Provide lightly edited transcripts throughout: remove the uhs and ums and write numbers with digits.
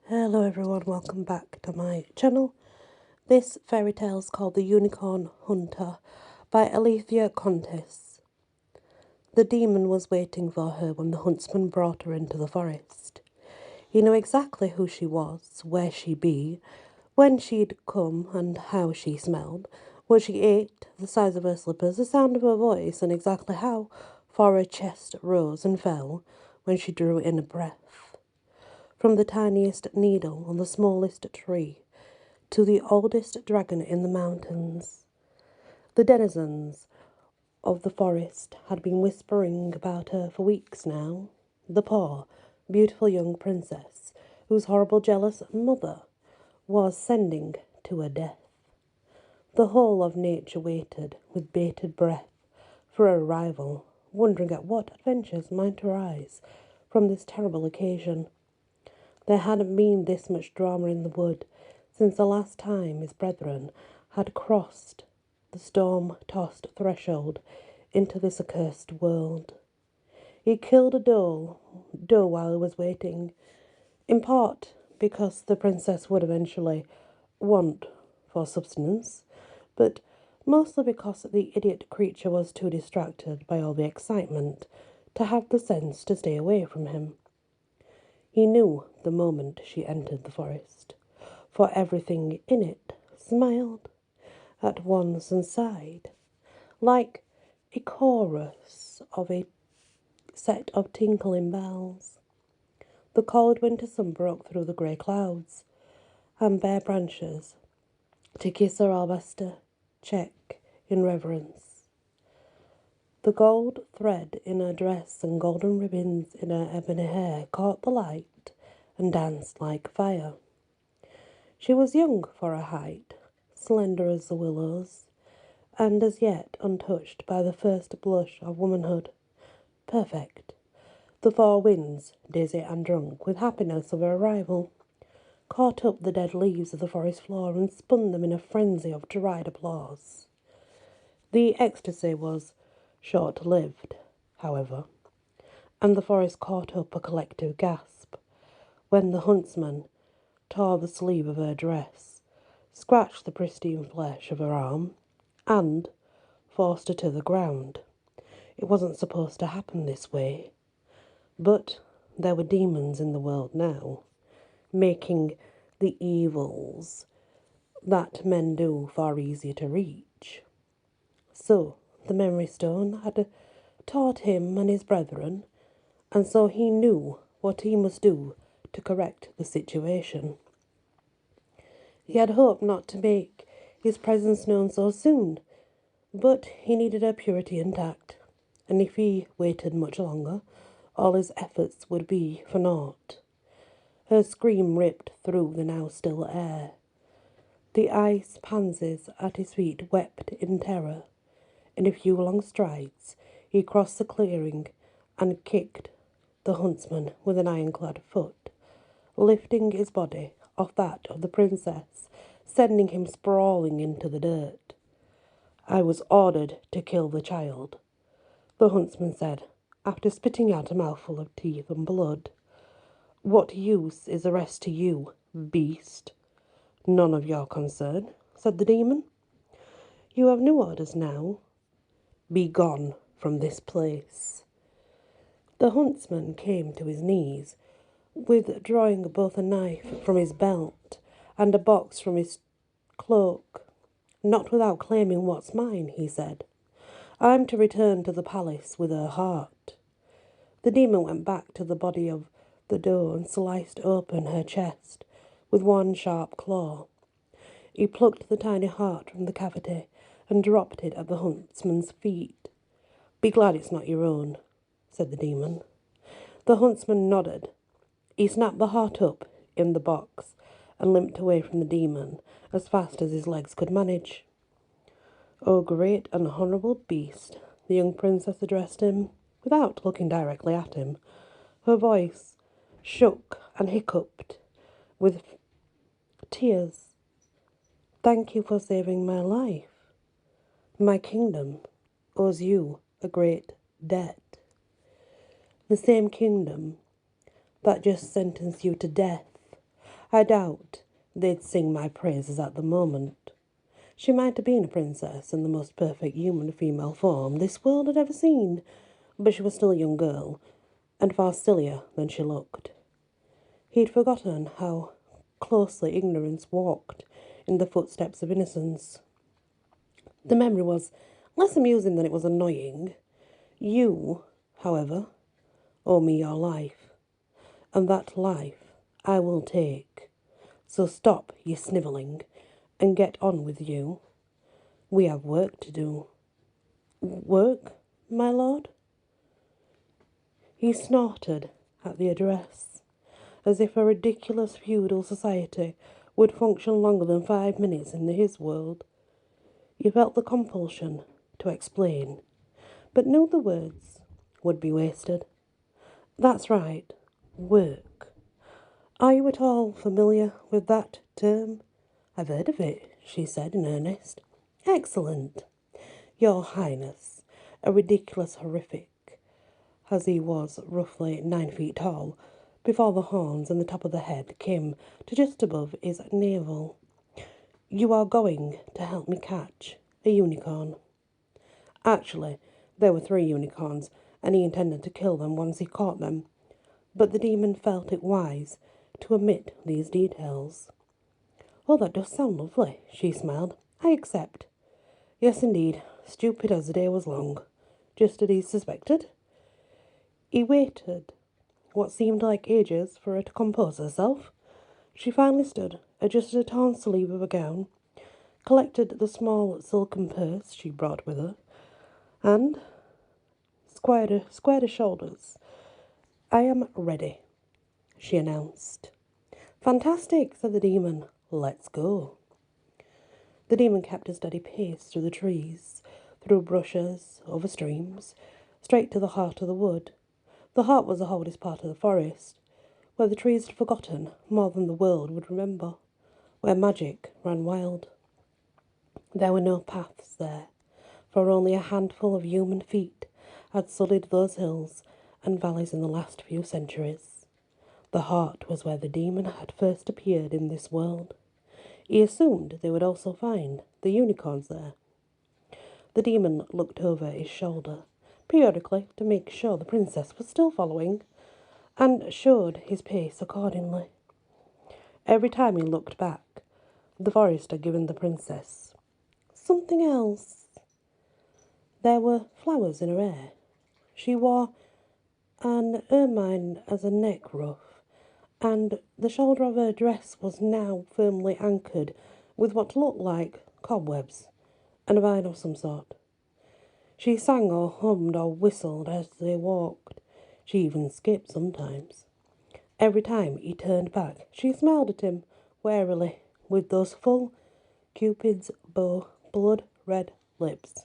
Hello everyone, welcome back to my channel. This fairy tale is called The Unicorn Hunter by Alethea Kontis. The demon was waiting for her when the huntsman brought her into the forest. He knew exactly who she was, where she be, when she'd come and how she smelled, what she ate, the size of her slippers, the sound of her voice, and exactly how far her chest rose and fell when she drew in a breath. From the tiniest needle on the smallest tree to the oldest dragon in the mountains, the denizens of the forest had been whispering about her for weeks now. The poor, beautiful young princess, whose horrible jealous mother was sending to her death. The whole of nature waited with bated breath for her arrival, wondering at what adventures might arise from this terrible occasion. There hadn't been this much drama in the wood since the last time his brethren had crossed the storm-tossed threshold into this accursed world. He killed a doe while he was waiting, in part because the princess would eventually want for subsistence, but mostly because the idiot creature was too distracted by all the excitement to have the sense to stay away from him. He knew the moment she entered the forest, for everything in it smiled at once and sighed, like a chorus of a set of tinkling bells. The cold winter sun broke through the grey clouds and bare branches to kiss her alabaster cheek in reverence. The gold thread in her dress and golden ribbons in her ebony hair caught the light and danced like fire. She was young for her height, slender as the willows, and as yet untouched by the first blush of womanhood. Perfect. The four winds, dizzy and drunk with happiness of her arrival, caught up the dead leaves of the forest floor and spun them in a frenzy of deride applause. The ecstasy was short-lived, however, and the forest caught up a collective gasp when the huntsman tore the sleeve of her dress, scratched the pristine flesh of her arm, and forced her to the ground. It wasn't supposed to happen this way, but there were demons in the world now, making the evils that men do far easier to reach. So the memory stone had taught him and his brethren, and so he knew what he must do to correct the situation. He had hoped not to make his presence known so soon, but he needed her purity intact, and if he waited much longer, all his efforts would be for naught. Her scream ripped through the now still air. The ice pansies at his feet wept in terror. In a few long strides, he crossed the clearing and kicked the huntsman with an ironclad foot, lifting his body off that of the princess, sending him sprawling into the dirt. "I was ordered to kill the child," the huntsman said, after spitting out a mouthful of teeth and blood. "What use is the rest to you, beast?" "None of your concern," said the demon. "You have no orders now. Be gone from this place." The huntsman came to his knees, withdrawing both a knife from his belt and a box from his cloak. "Not without claiming what's mine," he said. "I'm to return to the palace with her heart." The demon went back to the body of the doe and sliced open her chest with one sharp claw. He plucked the tiny heart from the cavity and dropped it at the huntsman's feet. "Be glad it's not your own," said the demon. The huntsman nodded. He snapped the heart up in the box and limped away from the demon as fast as his legs could manage. "O great and honourable beast," the young princess addressed him, without looking directly at him. Her voice shook and hiccuped with tears. "Thank you for saving my life. My kingdom owes you a great debt. The same kingdom that just sentenced you to death. I doubt they'd sing my praises at the moment. She might have been a princess in the most perfect human female form this world had ever seen, but she was still a young girl, and far sillier than she looked. He'd forgotten how closely ignorance walked in the footsteps of innocence. The memory was less amusing than it was annoying. You, however, owe me your life, and that life I will take. So stop your snivelling and get on with you. We have work to do. Work, my lord? He snorted at the address, as if a ridiculous feudal society would function longer than 5 minutes in his world. He felt the compulsion to explain, but knew the words would be wasted. That's right, work. Are you at all familiar with that term? I've heard of it, she said in earnest. Excellent. Your Highness, a ridiculous horrific, as he was roughly 9 feet tall, before the horns and the top of the head came to just above his navel. You are going to help me catch a unicorn. Actually, there were 3 unicorns, and he intended to kill them once he caught them, but the demon felt it wise to omit these details. Oh, that does sound lovely, she smiled. I accept. Yes, indeed, stupid as the day was long. Just as he suspected. He waited what seemed like ages for her to compose herself. She finally stood, adjusted a torn sleeve of a gown, collected the small silken purse she brought with her, and squared her shoulders. I am ready, she announced. Fantastic, said the demon. Let's go. The demon kept a steady pace through the trees, through bushes, over streams, straight to the heart of the wood. The heart was the hardest part of the forest, where the trees had forgotten more than the world would remember, where magic ran wild. There were no paths there, for only a handful of human feet had sullied those hills and valleys in the last few centuries. The heart was where the demon had first appeared in this world. He assumed they would also find the unicorns there. The demon looked over his shoulder, periodically to make sure the princess was still following, and showed his pace accordingly. Every time he looked back, the forest had given the princess something else. There were flowers in her hair. She wore an ermine as a neck ruff, and the shoulder of her dress was now firmly anchored with what looked like cobwebs and a vine of some sort. She sang or hummed or whistled as they walked. She even skipped sometimes. Every time he turned back, she smiled at him warily with those full Cupid's bow blood-red lips.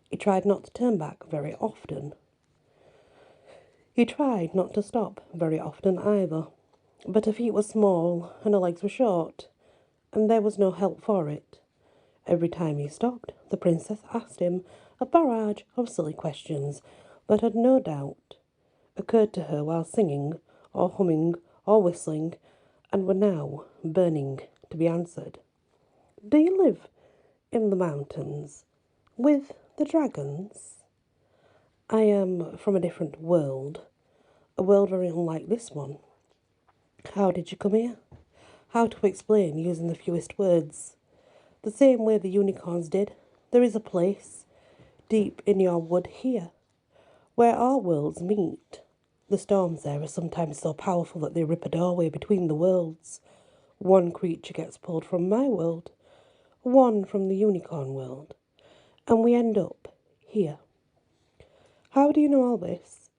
He tried not to turn back very often. He tried not to stop very often either, but her feet were small and her legs were short, and there was no help for it. Every time he stopped, the princess asked him a barrage of silly questions that had no doubt occurred to her while singing or humming or whistling, and were now burning to be answered. Do you live in the mountains with the dragons? I am from a different world, a world very unlike this one. How did you come here? How to explain using the fewest words? The same way the unicorns did. There is a place, deep in your wood here, where our worlds meet. The storms there are sometimes so powerful that they rip a doorway between the worlds. One creature gets pulled from my world, one from the unicorn world, and we end up here. How do you know all this?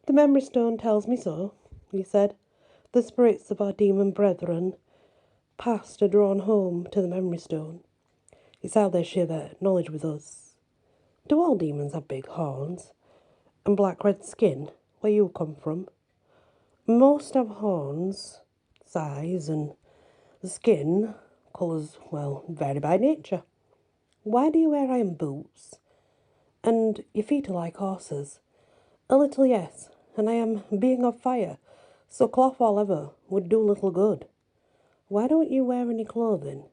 The memory stone tells me so, he said. The spirits of our demon brethren past are drawn home to the memory stone. It's how they share their knowledge with us. Do all demons have big horns and black-red skin where you come from? Most have horns, size, and the skin colours, well, vary by nature. Why do you wear iron boots? And your feet are like horses. A little, yes, and I am being of fire, so cloth or leather would do little good. Why don't you wear any clothing?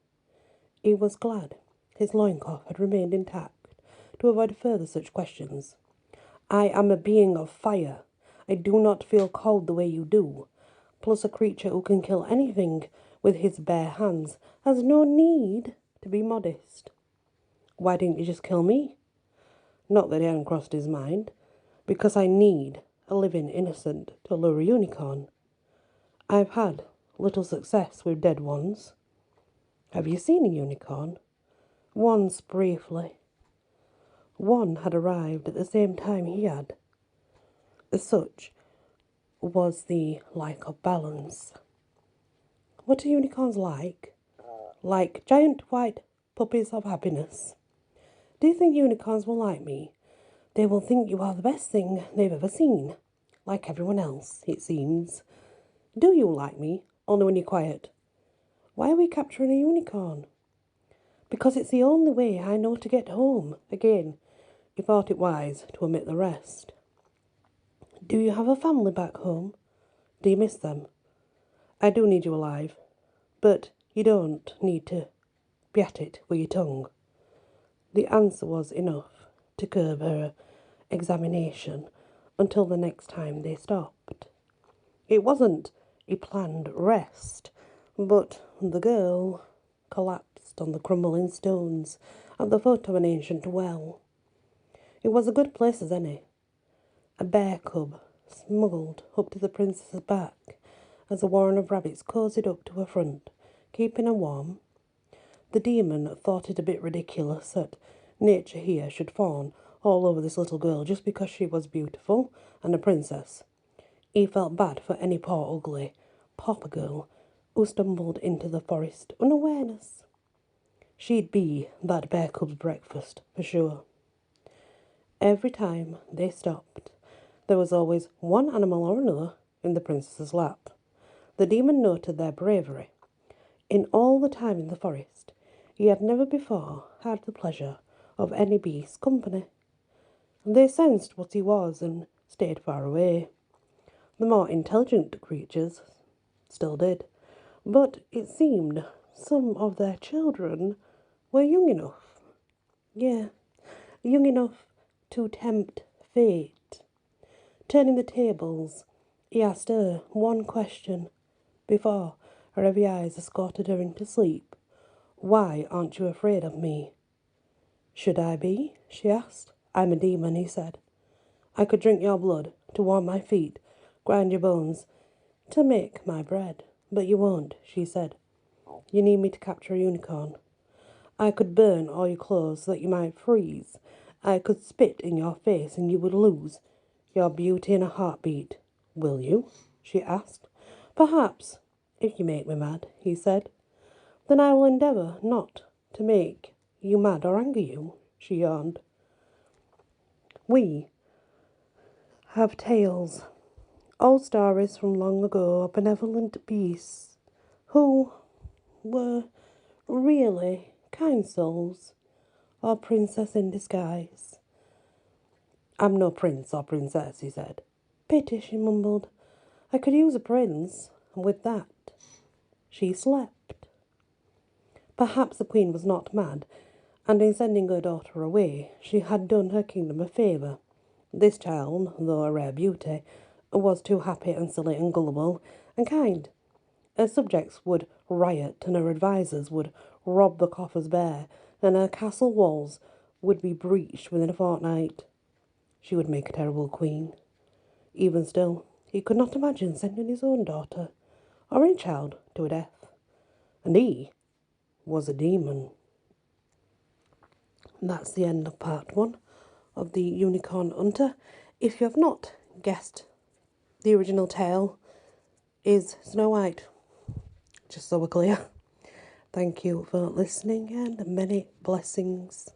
He was glad his loincloth had remained intact to avoid further such questions. I am a being of fire. I do not feel cold the way you do. Plus, a creature who can kill anything with his bare hands has no need to be modest. Why didn't you just kill me? Not that it hadn't crossed his mind. Because I need a living innocent to lure a unicorn. I've had little success with dead ones. Have you seen a unicorn? Once briefly. One had arrived at the same time he had. As such was the lack of balance. What are unicorns like? Like giant white puppies of happiness. Do you think unicorns will like me? They will think you are the best thing they've ever seen. Like everyone else, it seems. Do you like me? Only when you're quiet. Why are we capturing a unicorn? Because it's the only way I know to get home. Again, he thought it wise to omit the rest. Do you have a family back home? Do you miss them? I do need you alive, but you don't need to be at it with your tongue. The answer was enough to curb her examination until the next time they stopped. It wasn't a planned rest, but the girl collapsed on the crumbling stones at the foot of an ancient well. It was a good place as any. A bear cub smuggled up to the princess's back as a warren of rabbits cozied up to her front, keeping her warm. The demon thought it a bit ridiculous that nature here should fawn all over this little girl just because she was beautiful and a princess. He felt bad for any poor ugly pauper girl who stumbled into the forest unawareness. She'd be that bear cub's breakfast, for sure. Every time they stopped, there was always one animal or another in the princess's lap. The demon noted their bravery. In all the time in the forest, he had never before had the pleasure of any beast's company. They sensed what he was and stayed far away. The more intelligent creatures still did, but it seemed some of their children were young enough. Yeah, young enough to tempt fate. Turning the tables, he asked her one question before her heavy eyes escorted her into sleep. Why aren't you afraid of me? Should I be? She asked. I'm a demon, he said. I could drink your blood to warm my feet, grind your bones to make my bread. But you won't, she said. You need me to capture a unicorn. I could burn all your clothes so that you might freeze. I could spit in your face and you would lose your beauty in a heartbeat. Will you? She asked. Perhaps, if you make me mad, he said. Then I will endeavour not to make you mad or anger you, she yawned. We have tales, old stories from long ago of benevolent beasts who were really kind souls, or princess in disguise. I'm no prince or princess, he said. Pity, she mumbled. I could use a prince, and with that she slept. Perhaps the queen was not mad, and in sending her daughter away, she had done her kingdom a favour. This child, though a rare beauty, was too happy and silly and gullible and kind. Her subjects would riot, and her advisers would rob the coffers bare, and her castle walls would be breached within a fortnight. She would make a terrible queen. Even still, he could not imagine sending his own daughter, or any child, to a death. And he was a demon. That's the end of part 1 of the Unicorn Hunter. If you have not guessed, the original tale is Snow White. Just so we're clear. Thank you for listening and many blessings.